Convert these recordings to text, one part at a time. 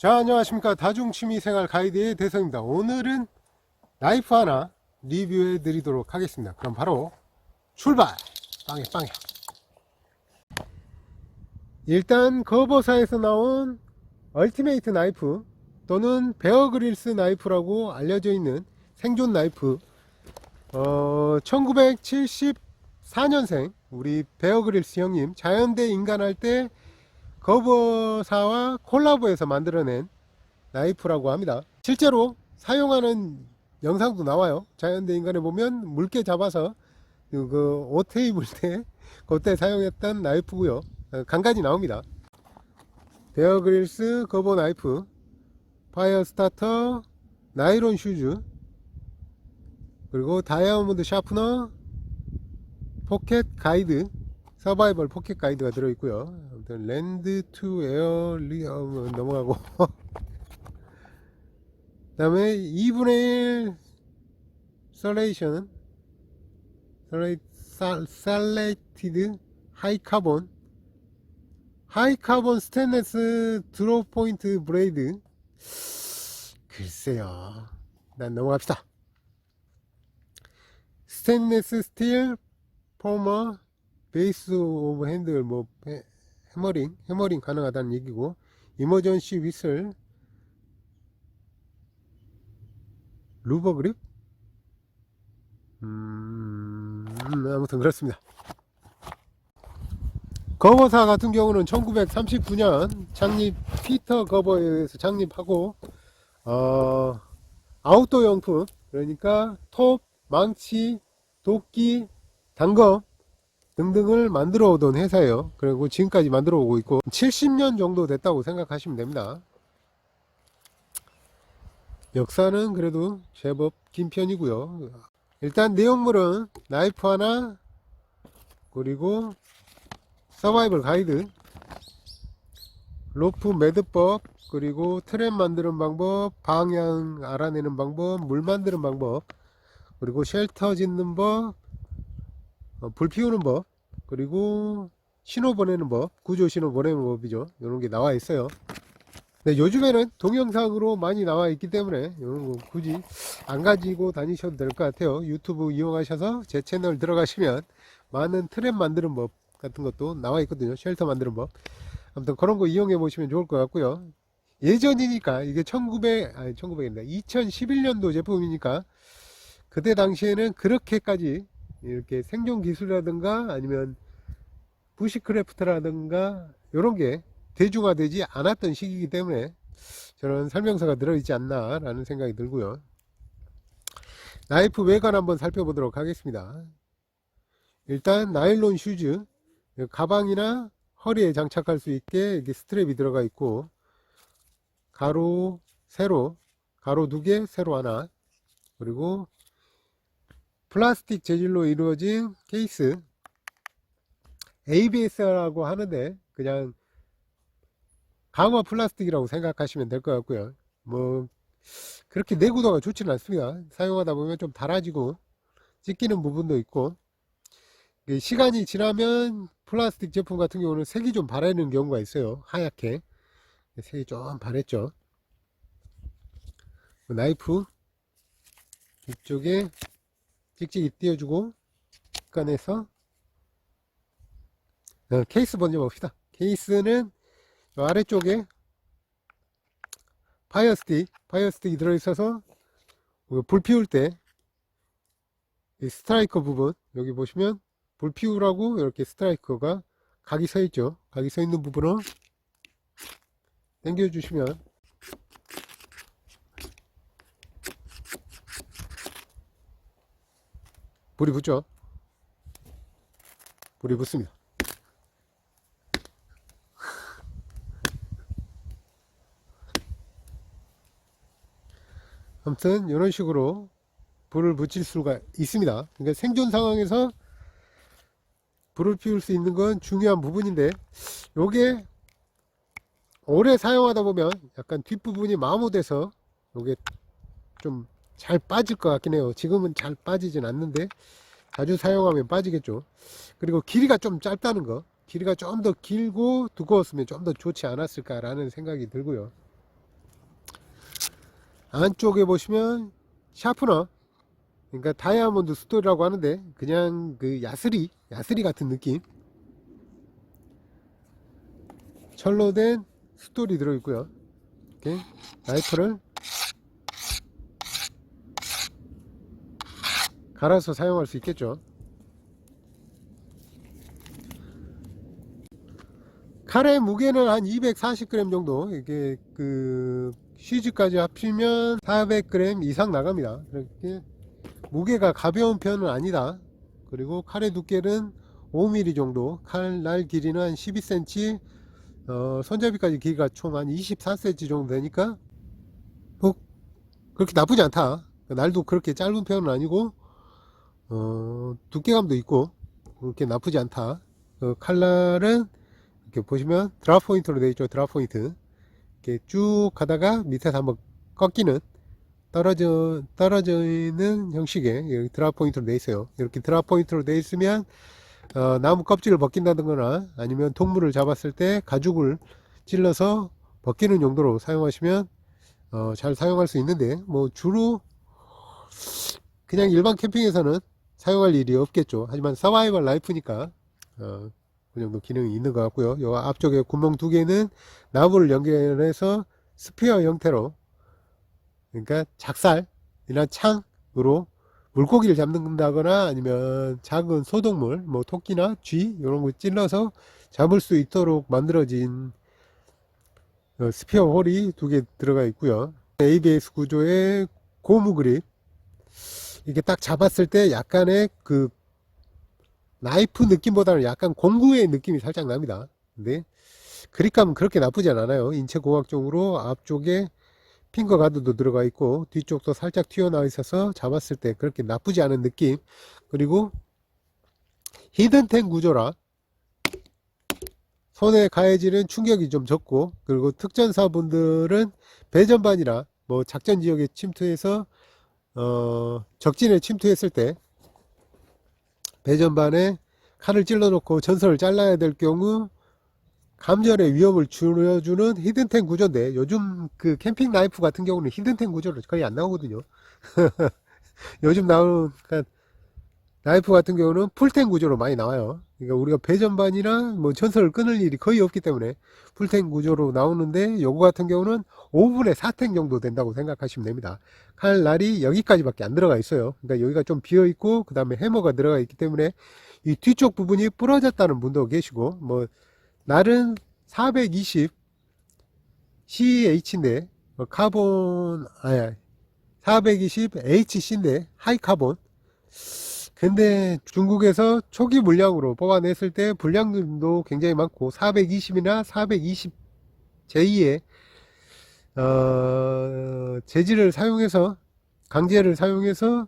자, 안녕하십니까. 다중취미생활 가이드의 대성입니다. 오늘은 나이프 하나 리뷰해 드리도록 하겠습니다. 그럼 바로 출발! 빵에 빵에. 일단 거버사에서 나온 얼티메이트 나이프 또는 베어그릴스 나이프라고 알려져 있는 생존 나이프, 1974년생 우리 베어그릴스 형님 자연대 인간할 때 거버사와 콜라보해서 만들어낸 나이프라고 합니다. 실제로 사용하는 영상도 나와요. 자연대 인간에 보면 물개 잡아서 그 오테 입을 때 그때 사용했던 나이프고요. 간간히 나옵니다. 베어그릴스 거버 나이프, 파이어 스타터, 나일론 슈즈, 그리고 다이아몬드 샤프너, 포켓 가이드, 서바이벌 포켓 가이드가 들어있고요. 아무튼 랜드 투 에어 넘어가고 그 다음에 2분의 1 설레이션 살레이티드 하이카본 스테인레스 드롭 포인트 브레이드. 글쎄요, 난 넘어갑시다. 스테인레스 스틸 포머 베이스 오브 핸들, 뭐 해머링 가능하다는 얘기고, 이머전시 위슬 루버 그립. 아무튼 그렇습니다. 거버사 같은 경우는 1939년 창립, 피터 거버에 의해서 창립하고, 아웃도어 용품, 그러니까 톱, 망치, 도끼, 단검 등등을 만들어 오던 회사예요. 그리고 지금까지 만들어 오고 있고 70년 정도 됐다고 생각하시면 됩니다. 역사는 그래도 제법 긴 편이고요. 일단 내용물은 나이프 하나, 그리고 서바이벌 가이드, 로프 매듭법, 그리고 트랩 만드는 방법, 방향 알아내는 방법, 물 만드는 방법, 그리고 쉘터 짓는 법, 불 피우는 법, 그리고 신호 보내는 법, 구조 신호 보내는 법이죠. 이런 게 나와 있어요. 네, 요즘에는 동영상으로 많이 나와 있기 때문에 이런 거 굳이 안 가지고 다니셔도 될 것 같아요. 유튜브 이용하셔서 제 채널 들어가시면 많은 트랩 만드는 법 같은 것도 나와 있거든요. 쉘터 만드는 법. 아무튼 그런 거 이용해 보시면 좋을 것 같고요. 예전이니까 이게 1900입니다. 2011년도 제품이니까 그때 당시에는 그렇게까지 이렇게 생존 기술이라든가 아니면 부시크래프트라든가 이런 게 대중화되지 않았던 시기이기 때문에 저런 설명서가 들어있지 않나 라는 생각이 들고요. 나이프 외관 한번 살펴보도록 하겠습니다. 일단 나일론 슈즈, 가방이나 허리에 장착할 수 있게 이렇게 스트랩이 들어가 있고, 가로 세로, 가로 2개, 세로 하나, 그리고 플라스틱 재질로 이루어진 케이스, ABS라고 하는데 그냥 강화 플라스틱이라고 생각하시면 될 것 같고요. 뭐 그렇게 내구도가 좋지는 않습니다. 사용하다 보면 좀 닳아지고 찢기는 부분도 있고, 시간이 지나면 플라스틱 제품 같은 경우는 색이 좀 바래는 경우가 있어요. 하얗게 색이 좀 바랬죠. 나이프 이쪽에 찍찍이 띄워주고, 꺼내서 케이스 먼저 봅시다. 케이스는 아래쪽에 파이어스틱이 들어있어서 불 피울 때 이 스트라이커 부분, 여기 보시면 불 피우라고 이렇게 스트라이커가 각이 서 있죠. 각이 서 있는 부분을 당겨 주시면 불이 붙죠. 불이 붙습니다. 아무튼 이런 식으로 불을 붙일 수가 있습니다. 그러니까 생존 상황에서 불을 피울 수 있는 건 중요한 부분인데, 요게 오래 사용하다 보면 약간 뒷부분이 마모돼서 요게 좀 잘 빠질 것 같긴 해요. 지금은 잘 빠지진 않는데 자주 사용하면 빠지겠죠. 그리고 길이가 좀 짧다는 거, 길이가 좀 더 길고 두꺼웠으면 좀 더 좋지 않았을까 라는 생각이 들고요. 안쪽에 보시면 샤프너, 그러니까 다이아몬드 스토리라고 하는데 그냥 그 야스리 같은 느낌, 철로 된 스토리 들어있고요. 이렇게 나이프를 갈아서 사용할 수 있겠죠. 칼의 무게는 한 240g 정도, 이게 그 시즈까지 합치면 400g 이상 나갑니다. 이렇게 무게가 가벼운 편은 아니다. 그리고 칼의 두께는 5mm 정도, 칼날 길이는 한 12cm, 손잡이까지 길이가 총 한 24cm 정도 되니까 뭐 그렇게 나쁘지 않다. 날도 그렇게 짧은 편은 아니고 두께감도 있고 그렇게 나쁘지 않다. 칼날은 이렇게 보시면 드랍 포인트로 되어 있죠. 드랍 포인트 이렇게 쭉 가다가 밑에서 한번 꺾이는, 떨어져 있는 형식의 드랍 포인트로 되어 있어요. 이렇게 드랍 포인트로 되어 있으면 나무 껍질을 벗긴다거나 아니면 동물을 잡았을 때 가죽을 찔러서 벗기는 용도로 사용하시면 잘 사용할 수 있는데, 뭐 주로 그냥 일반 캠핑에서는 사용할 일이 없겠죠. 하지만 서바이벌 라이프니까 그 정도 기능이 있는 것 같고요. 요 앞쪽에 구멍 두 개는 나무를 연결해서 스피어 형태로, 그러니까 작살이나 창으로 물고기를 잡는다거나 아니면 작은 소동물, 뭐 토끼나 쥐 이런 거 찔러서 잡을 수 있도록 만들어진 스피어 홀이 두 개 들어가 있고요. ABS 구조의 고무 그립, 이게 딱 잡았을 때 약간의 그 나이프 느낌보다는 약간 공구의 느낌이 살짝 납니다. 근데 그립감은 그렇게 나쁘지 않아요. 인체 공학적으로 앞쪽에 핑거 가드도 들어가 있고 뒤쪽도 살짝 튀어나와 있어서 잡았을 때 그렇게 나쁘지 않은 느낌. 그리고 히든텐 구조라 손에 가해지는 충격이 좀 적고, 그리고 특전사분들은 배전반이나 뭐 작전 지역에 침투해서 적진에 침투했을 때 배전반에 칼을 찔러 놓고 전선을 잘라야 될 경우 감전의 위험을 줄여주는 히든텐 구조인데, 요즘 그 캠핑 나이프 같은 경우는 히든텐 구조로 거의 안 나오거든요. 요즘 나오는 그러니까 나이프 같은 경우는 풀텐 구조로 많이 나와요. 그러니까 우리가 배전반이나 뭐 전선을 끊을 일이 거의 없기 때문에 풀텐 구조로 나오는데, 요거 같은 경우는 5분의 4텐 정도 된다고 생각하시면 됩니다. 칼날이 여기까지밖에 안 들어가 있어요. 그러니까 여기가 좀 비어 있고 그 다음에 해머가 들어가 있기 때문에 이 뒤쪽 부분이 부러졌다는 분도 계시고, 뭐 날은 420 CH인데 카본, 420 HC인데 하이 카본. 근데 중국에서 초기 물량으로 뽑아냈을 때 분량도 굉장히 많고 420이나 420 제2의 재질을 사용해서, 강재를 사용해서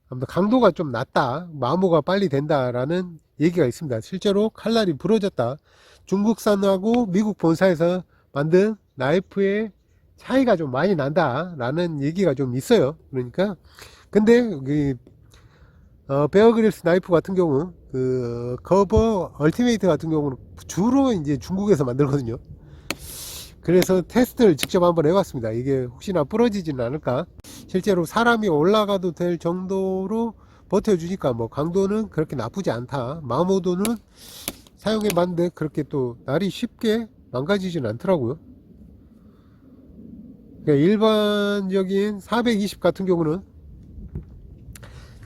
아무튼 강도가 좀 낮다, 마모가 빨리 된다라는 얘기가 있습니다. 실제로 칼날이 부러졌다, 중국산하고 미국 본사에서 만든 나이프의 차이가 좀 많이 난다 라는 얘기가 좀 있어요. 그러니까 근데 베어그릴스 나이프 같은 경우, 그 커버 얼티메이트 같은 경우는 주로 이제 중국에서 만들거든요. 그래서 테스트를 직접 한번 해봤습니다. 이게 혹시나 부러지지는 않을까. 실제로 사람이 올라가도 될 정도로 버텨주니까 뭐 강도는 그렇게 나쁘지 않다. 마모도는 사용해봤는데 그렇게 또 날이 쉽게 망가지지는 않더라고요. 그러니까 일반적인 420 같은 경우는,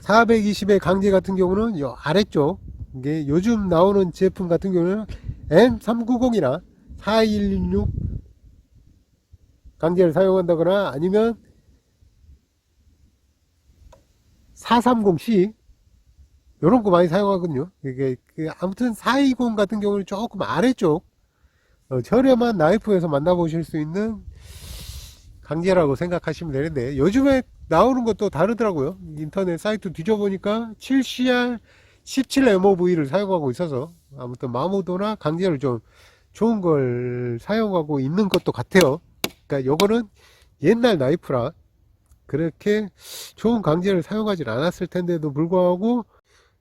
420의 강제 같은 경우는 요 아래쪽, 이게 요즘 나오는 제품 같은 경우는 M390이나 4116 강제를 사용한다거나 아니면 430C 요런 거 많이 사용하거든요. 이게 아무튼 420 같은 경우는 조금 아래쪽 저렴한 나이프에서 만나보실 수 있는 강제라고 생각하시면 되는데, 요즘에 나오는 것도 다르더라고요. 인터넷 사이트 뒤져보니까 7CR 17MOV를 사용하고 있어서 아무튼 마모도나 강제를 좀 좋은 걸 사용하고 있는 것도 같아요. 그러니까 요거는 옛날 나이프라 그렇게 좋은 강제를 사용하진 않았을 텐데도 불구하고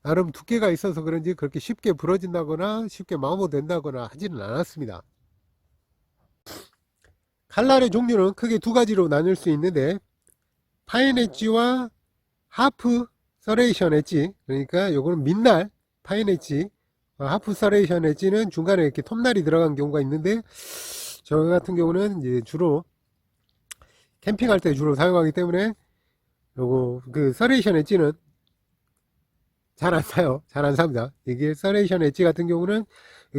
나름 두께가 있어서 그런지 그렇게 쉽게 부러진다거나 쉽게 마모된다거나 하지는 않았습니다. 칼날의 종류는 크게 두 가지로 나눌 수 있는데, 파인 엣지와 하프 서레이션 엣지, 그러니까 요거는 민날 파인 엣지, 하프 서레이션 엣지는 중간에 이렇게 톱날이 들어간 경우가 있는데, 저 같은 경우는 이제 주로 캠핑할 때 주로 사용하기 때문에 요거 그 서레이션 엣지는 잘 안 사요. 잘 안 삽니다. 이게 서레이션 엣지 같은 경우는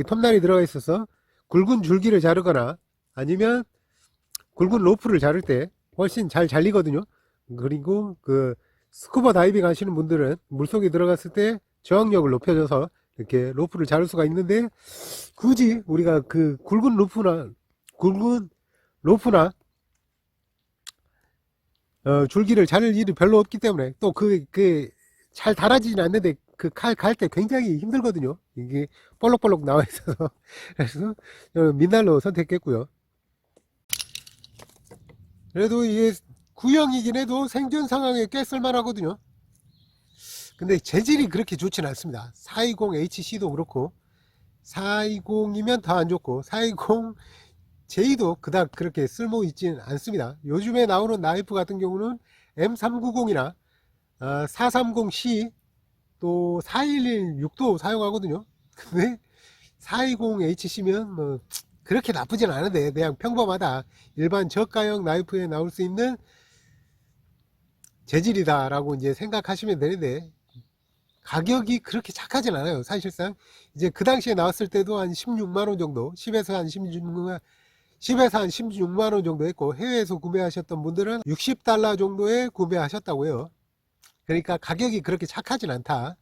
톱날이 들어가 있어서 굵은 줄기를 자르거나 아니면 굵은 로프를 자를 때 훨씬 잘 잘리거든요. 그리고 그 스쿠버 다이빙 하시는 분들은 물속에 들어갔을 때 저항력을 높여줘서 이렇게 로프를 자를 수가 있는데, 굳이 우리가 그 굵은 로프나 줄기를 자를 일이 별로 없기 때문에, 또 잘 달아지진 않는데 그 칼 갈 때 굉장히 힘들거든요. 이게 볼록볼록 나와 있어서. 그래서 민날로 선택했고요. 그래도 이게 구형이긴 해도 생존 상황에 꽤 쓸만하거든요. 근데 재질이 그렇게 좋진 않습니다. 420HC도 그렇고, 420이면 더 안 좋고, 420J도 그닥 그렇게 쓸모 있진 않습니다. 요즘에 나오는 나이프 같은 경우는 M390이나 430C 또 4116도 사용하거든요. 근데 420HC면 뭐 그렇게 나쁘진 않은데 그냥 평범하다, 일반 저가형 나이프에 나올 수 있는 재질이다 라고 이제 생각하시면 되는데, 가격이 그렇게 착하진 않아요. 사실상 이제 그 당시에 나왔을 때도 한 16만원 정도, 10에서 한 16만원 정도 했고, 해외에서 구매하셨던 분들은 60달러 정도에 구매하셨다고 해요. 그러니까 가격이 그렇게 착하진 않다.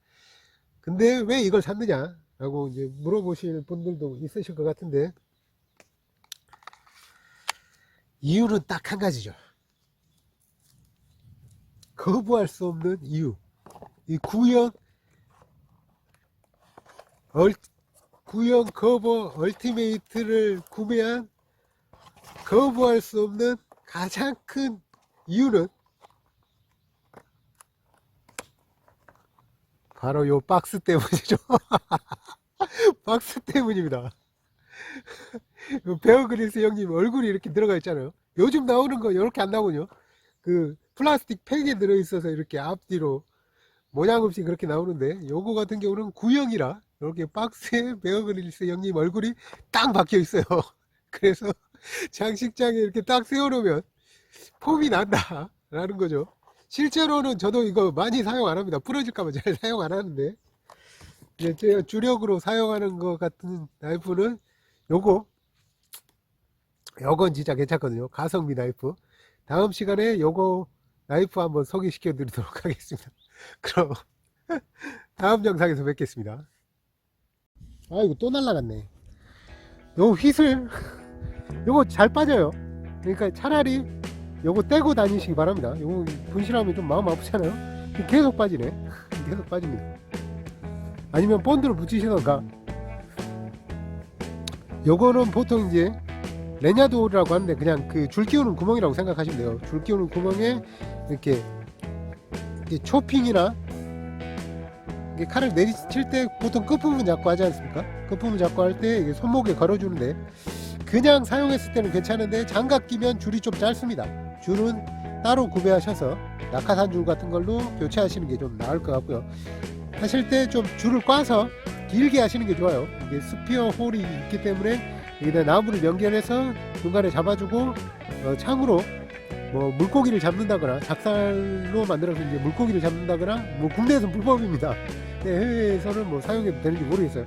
근데 왜 이걸 샀느냐 라고 이제 물어보실 분들도 있으실 것 같은데, 이유는 딱 한 가지죠. 거부할 수 없는 이유. 이 구형 커버 얼티메이트를 구매한 거부할 수 없는 가장 큰 이유는 바로 요 박스 때문이죠. 박스 때문입니다. 베어 그릴스 형님 얼굴이 이렇게 들어가 있잖아요. 요즘 나오는 거 이렇게 안 나오거든요. 그 플라스틱 팩에 들어있어서 이렇게 앞뒤로 모양 없이 그렇게 나오는데, 요거 같은 경우는 구형이라 이렇게 박스에 베어 그릴스 형님 얼굴이 딱 박혀 있어요. 그래서 장식장에 이렇게 딱 세워놓으면 폼이 난다 라는 거죠. 실제로는 저도 이거 많이 사용 안 합니다. 부러질까봐 잘 사용 안 하는데, 이제 제가 주력으로 사용하는 것 같은 나이프는 요건 진짜 괜찮거든요. 가성비 나이프. 다음 시간에 요거 나이프 한번 소개시켜 드리도록 하겠습니다. 그럼 다음 영상에서 뵙겠습니다. 아이고 또 날라갔네. 요 휘슬 요거 잘 빠져요. 그러니까 차라리 요거 떼고 다니시기 바랍니다. 요거 분실하면 좀 마음 아프잖아요. 계속 빠지네. 계속 빠집니다. 아니면 본드를 붙이시던가. 요거는 보통 이제 레냐도라고 하는데, 그냥 그 줄 끼우는 구멍이라고 생각하시면 돼요. 줄 끼우는 구멍에 이렇게 초핑이나 칼을 내리칠 때 보통 끝부분 잡고 하지 않습니까? 끝부분 잡고 할 때 손목에 걸어주는데, 그냥 사용했을 때는 괜찮은데 장갑 끼면 줄이 좀 짧습니다. 줄은 따로 구매하셔서 낙하산 줄 같은 걸로 교체하시는 게 좀 나을 것 같고요. 하실 때 좀 줄을 꽈서 길게 하시는 게 좋아요. 이게 스피어 홀이 있기 때문에 여기다 나무를 연결해서 중간에 잡아주고, 창으로 뭐 물고기를 잡는다거나 작살로 만들어서 이제 물고기를 잡는다거나, 뭐 국내에서는 불법입니다. 해외에서는 뭐 사용해도 되는지 모르겠어요.